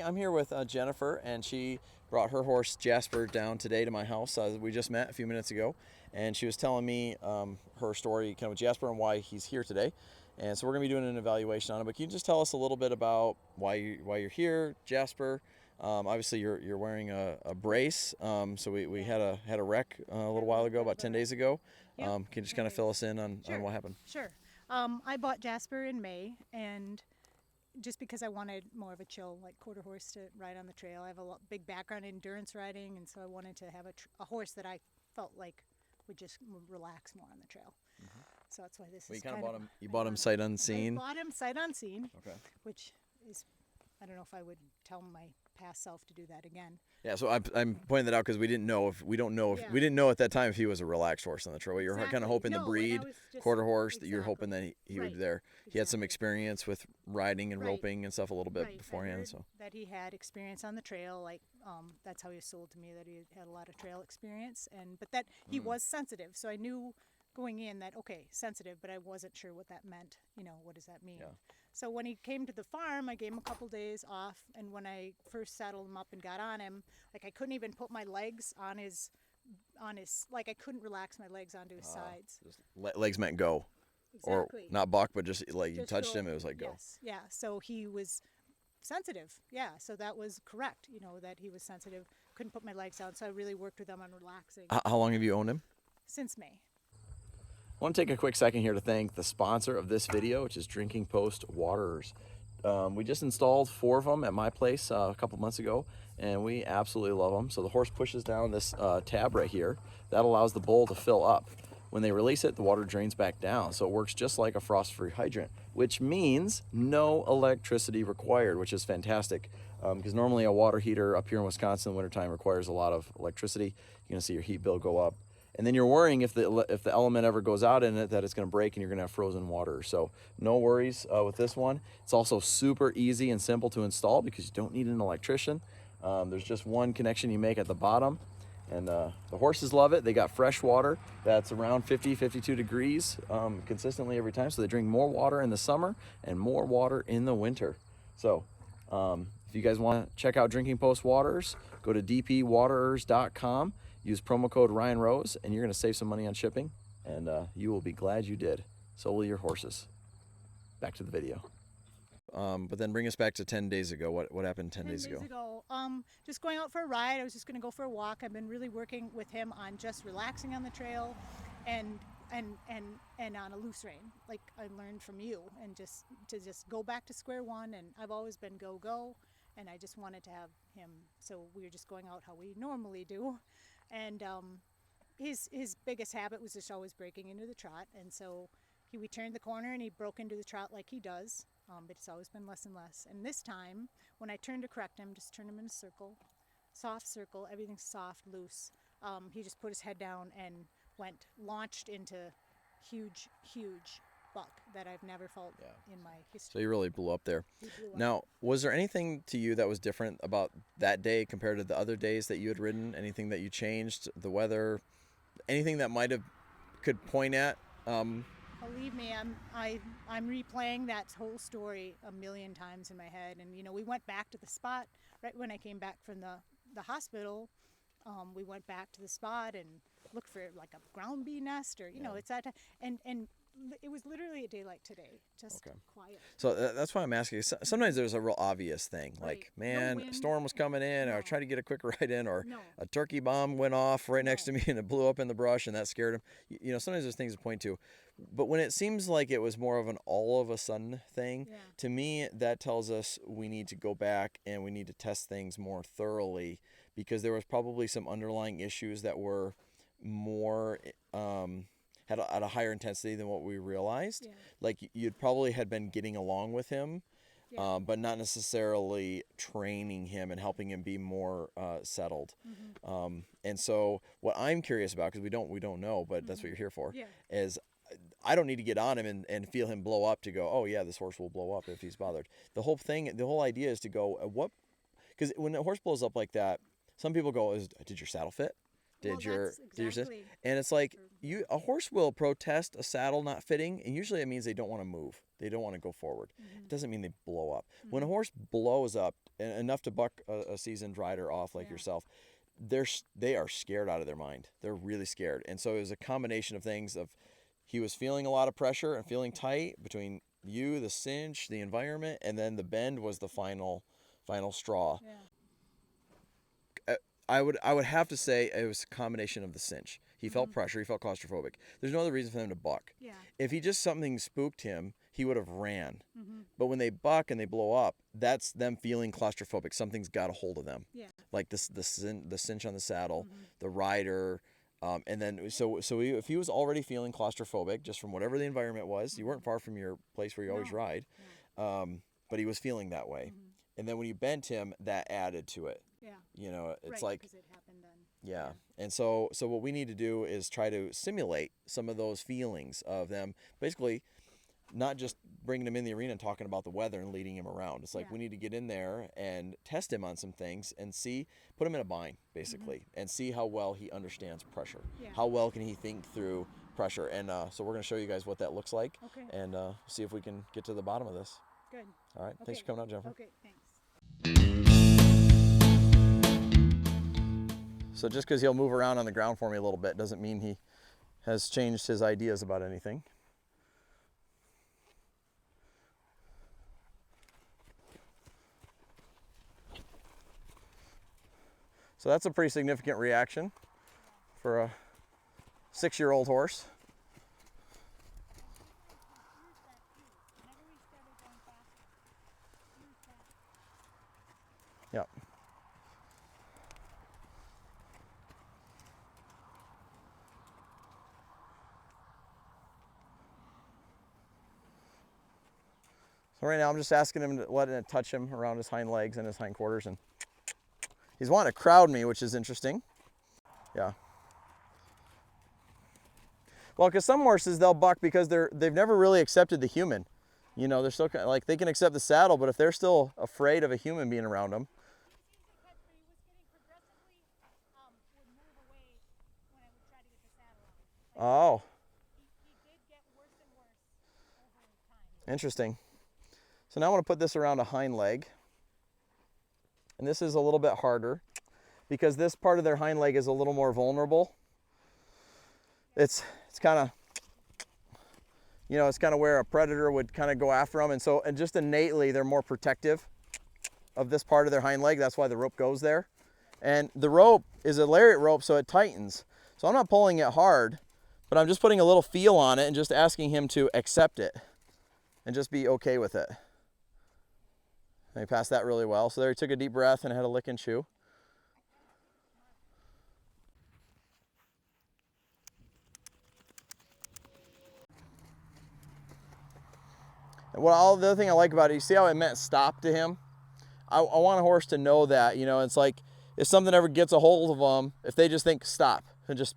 I'm here with Jennifer, and she brought her horse Jasper down today to my house. We just met a few minutes ago, and she was telling me her story kind of with Jasper and why he's here today. And so we're going to be doing an evaluation on him. But can you just tell us a little bit about why you're here, Jasper? Obviously, you're wearing a brace. So we had a wreck a little while ago, about 10 days ago. Yep. Can you just kind of fill us in on what happened? Sure. I bought Jasper in May, and just because I wanted more of a chill, like quarter horse to ride on the trail. I have a big background in endurance riding, and so I wanted to have a horse that I felt like would just relax more on the trail. So that's why this Well, is you kind of kind bought him. You bought him sight unseen. I bought him sight unseen, Okay. which is, I don't know if I would tell my past self to do that again. Yeah, so I'm pointing that out because we didn't know if we Yeah. didn't know at that time if he was a relaxed horse on the trail. You're kind Exactly. of hoping No, the and I breed was just- quarter horse that you're hoping that he would be Right. there. He had some Exactly. experience with riding and Right. roping and stuff a little bit Right. I beforehand. heard So that he had experience on the trail. Like that's how he was sold to me, that he had a lot of trail experience, and but that he was sensitive. So I knew going in that okay, sensitive, but I wasn't sure what that meant. You know, what does that mean? Yeah. So when he came to the farm, I gave him a couple days off, and when I first saddled him up and got on him, like I couldn't even put my legs on his like I couldn't relax my legs onto his sides. just legs meant go, Exactly. or not buck, but just like you Just touched go. him, it was like go. Yes. Yeah. So he was sensitive. Yeah. So that was correct. You know, that he was sensitive. Couldn't put my legs down. So I really worked with him on relaxing How long have you owned him? since May. I want to take a quick second here to thank the sponsor of this video, which is Drinking Post Waterers. We just installed 4 of them at my place a couple months ago, and we absolutely love them. So the horse pushes down this tab right here. That allows the bowl to fill up. When they release it, the water drains back down. So it works just like a frost-free hydrant, which means no electricity required, which is fantastic. Because normally a water heater up here in Wisconsin in the wintertime requires a lot of electricity. You're going to see your heat bill go up. And then you're worrying if the element ever goes out in it that it's going to break and you're going to have frozen water. So no worries with this one. It's also super easy and simple to install because you don't need an electrician. There's just one connection you make at the bottom, and the horses love it. They got fresh water that's around 50, 52 degrees consistently every time. So they drink more water in the summer and more water in the winter. So if you guys want to check out Drinking Post Waters, go to dpwaterers.com. Use promo code Ryan Rose, and you're going to save some money on shipping, and you will be glad you did. So will your horses. Back to the video. But then bring us back to 10 days ago. What happened 10 days ago? Just going out for a ride. I was just going to go for a walk. I've been really working with him on just relaxing on the trail, and on a loose rein, like I learned from you, and just go back to square one. And I've always been go, and I just wanted to have him. So we were just going out how we normally do, and his biggest habit was just always breaking into the trot, and so we turned the corner and he broke into the trot like he does. But it's always been less and less. And this time, when I turned to correct him, just turned him in a circle, soft circle, everything's soft, loose. He just put his head down and launched into huge buck that I've never felt in my So history. you really blew up there. He blew up. Now, was there anything to you that was different about that day compared to the other days that you had ridden? Anything that you changed? The weather? Anything that might have could point at? Believe me, I'm replaying that whole story a million times in my head. And we went back to the spot right when I came back from the hospital. We went back to the spot and looked for like a ground bee nest, or it's that, and it was literally a day like today, just quiet. So that's why I'm asking. Sometimes there's a real obvious thing, like, Right. man, No a wind. storm was coming in, or I No. tried to get a quick ride in, or No. a turkey bomb went off right next to No. me and it blew up in the brush, and that scared him. Sometimes there's things to point to. But when it seems like it was more of an all of a sudden thing, Yeah. to me, that tells us we need to go back and we need to test things more thoroughly, because there was probably some underlying issues that were more at a higher intensity than what we realized. Yeah. Like you'd probably had been getting along with him, Yeah. but not necessarily training him and helping him be more settled. And so what I'm curious about, because we don't know, but that's what you're here for, Yeah. is I don't need to get on him and feel him blow up to go, oh yeah, this horse will blow up if he's bothered. The whole idea is to go, because when a horse blows up like that, some people go, did your saddle fit? did your exactly. and it's like a horse will protest a saddle not fitting, and usually it means they don't want to move, they don't want to go forward. It doesn't mean they blow up. When a horse blows up enough to buck a seasoned rider off like yourself, they are scared out of their mind. They're really scared. And so it was a combination of things of he was feeling a lot of pressure and feeling tight between you, the cinch, the environment, and then the bend was the final straw. I would have to say it was a combination of the cinch. He felt pressure, he felt claustrophobic. There's no other reason for them to buck. If something spooked him, he would have ran. But when they buck and they blow up, that's them feeling claustrophobic. Something's got a hold of them. Like the cinch on the saddle, the rider, and then so if he was already feeling claustrophobic just from whatever the environment was, you weren't far from your place where you always ride, but he was feeling that way. And then when you bent him, that added to it. You know, it's like, because it happened then. And so what we need to do is try to simulate some of those feelings of them, basically not just bringing him in the arena and talking about the weather and leading him around. It's like we need to get in there and test him on some things and put him in a bind, basically, and see how well he understands pressure. How well can he think through pressure? And so we're going to show you guys what that looks like, and see if we can get to the bottom of this. Good. All right. Thanks for coming out, Jennifer. Okay, thanks. So just because he'll move around on the ground for me a little bit doesn't mean he has changed his ideas about anything. So that's a pretty significant reaction for a 6-year-old horse. Yep. So right now I'm just asking him to let it touch him around his hind legs and his hind quarters, and he's wanting to crowd me, which is interesting. Yeah. Well, because some horses, they'll buck because they've never really accepted the human. You know, they're still kind of like, they can accept the saddle, but if they're still afraid of a human being around them. Oh. Interesting. So now I want to put this around a hind leg. And this is a little bit harder because this part of their hind leg is a little more vulnerable. It's kind of, you know, it's kind of where a predator would kind of go after them. And just innately, they're more protective of this part of their hind leg. That's why the rope goes there. And the rope is a lariat rope, so it tightens. So I'm not pulling it hard, but I'm just putting a little feel on it and just asking him to accept it and just be okay with it. And he passed that really well. So there he took a deep breath and had a lick and chew. And the other thing I like about it, you see how it meant stop to him? I want a horse to know that, you know, it's like if something ever gets a hold of them, if they just think stop and just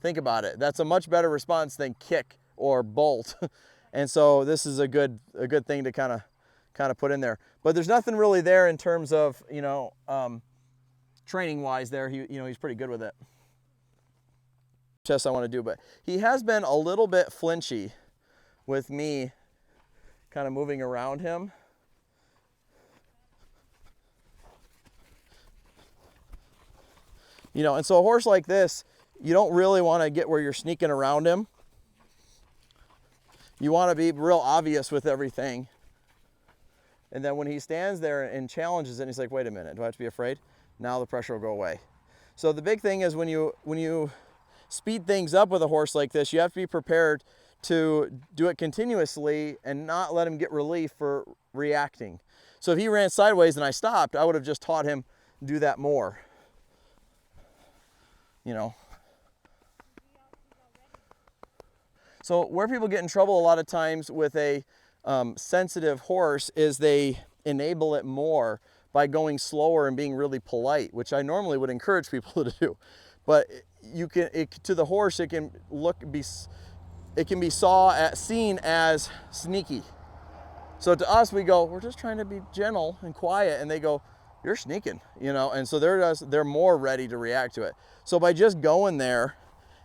think about it, that's a much better response than kick or bolt. And so this is a good thing to kind of put in there. But there's nothing really there in terms of, you know, training wise there. He's pretty good with it. Test I want to do, but he has been a little bit flinchy with me kind of moving around him. You know, and so a horse like this, you don't really want to get where you're sneaking around him. You want to be real obvious with everything. And then when he stands there and challenges it, and he's like, wait a minute, do I have to be afraid? Now the pressure will go away. So the big thing is when you speed things up with a horse like this, you have to be prepared to do it continuously and not let him get relief for reacting. So if he ran sideways and I stopped, I would have just taught him to do that more. You know. So where people get in trouble a lot of times with a sensitive horse is they enable it more by going slower and being really polite, which I normally would encourage people to do. But to the horse, it can be seen as sneaky. So to us, we go, we're just trying to be gentle and quiet, and they go, you're sneaking, you know, and so they're more ready to react to it. So by just going there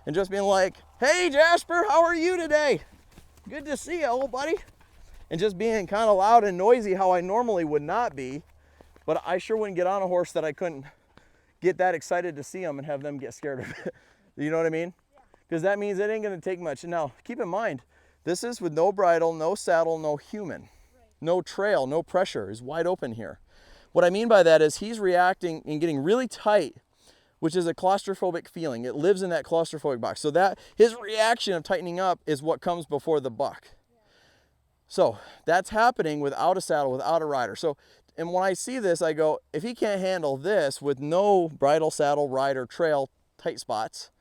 and just being like, hey Jasper, how are you today? Good to see you, old buddy. And just being kind of loud and noisy how I normally would not be, but I sure wouldn't get on a horse that I couldn't get that excited to see them and have them get scared of it. You know what I mean? Because that means it ain't gonna take much. Now, keep in mind, this is with no bridle, no saddle, no human, no trail, no pressure, is wide open here. What I mean by that is he's reacting and getting really tight, which is a claustrophobic feeling. It lives in that claustrophobic box. So that his reaction of tightening up is what comes before the buck. So that's happening without a saddle, without a rider. So, and when I see this, I go, if he can't handle this with no bridle, saddle, rider, trail, tight spots,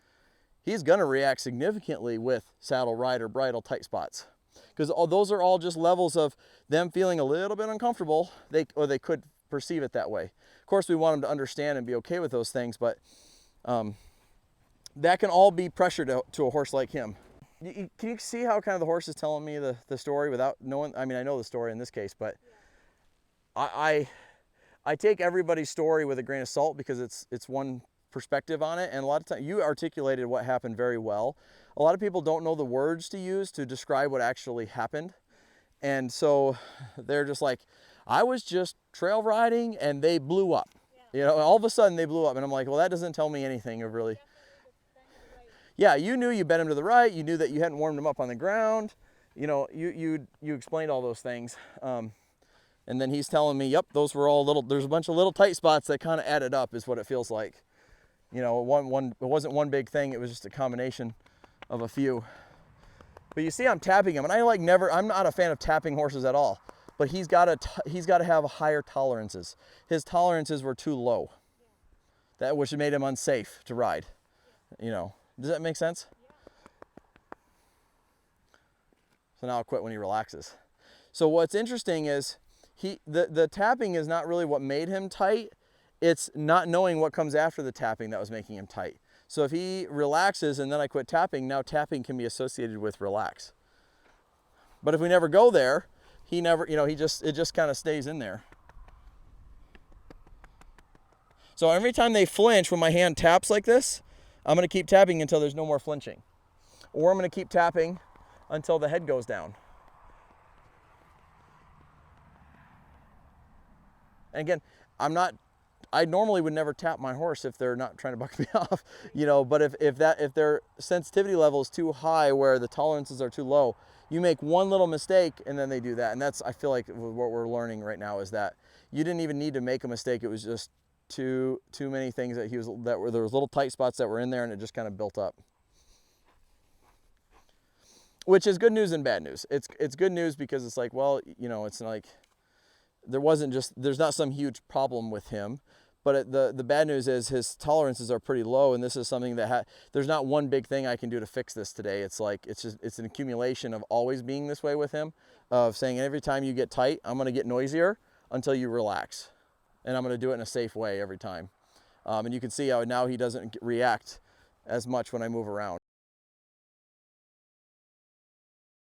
he's gonna react significantly with saddle, rider, bridle, tight spots. Because those are all just levels of them feeling a little bit uncomfortable, or they could perceive it that way. Of course, we want them to understand and be okay with those things, but that can all be pressure to a horse like him. Can you see how kind of the horse is telling me the story without knowing? I mean, I know the story in this case, but I take everybody's story with a grain of salt because it's one perspective on it. And a lot of times you articulated what happened very well. A lot of people don't know the words to use to describe what actually happened. And so they're just like, I was just trail riding and they blew up. You know, all of a sudden they blew up. And I'm like, well, that doesn't tell me anything of really. Yeah, you knew you bent him to the right. You knew that you hadn't warmed him up on the ground. You know, you explained all those things. And then he's telling me, yep, those were all little, there's a bunch of little tight spots that kind of added up is what it feels like. You know, it wasn't one big thing. It was just a combination of a few. But you see I'm tapping him, and I'm not a fan of tapping horses at all. But he's got to have higher tolerances. His tolerances were too low. That which made him unsafe to ride. You know. Does that make sense? So now I'll quit when he relaxes. So what's interesting is the tapping is not really what made him tight. It's not knowing what comes after the tapping that was making him tight. So if he relaxes and then I quit tapping, now tapping can be associated with relax. But if we never go there, he never, you know, it just kind of stays in there. So every time they flinch, when my hand taps like this, I'm going to keep tapping until there's no more flinching. Or I'm going to keep tapping until the head goes down. And again, I normally would never tap my horse if they're not trying to buck me off, you know, but if their sensitivity level is too high where the tolerances are too low, you make one little mistake and then they do that. And that's, I feel like what we're learning right now is that you didn't even need to make a mistake. It was just too many things there was little tight spots that were in there and it just kind of built up. Which is good news and bad news. It's good news because it's like, well, you know, it's like there's not some huge problem with him, but the bad news is his tolerances are pretty low, and this is something that there's not one big thing I can do to fix this today. It's like it's an accumulation of always being this way with him, of saying every time you get tight, I'm going to get noisier until you relax. And I'm going to do it in a safe way every time. And you can see how now he doesn't react as much when I move around.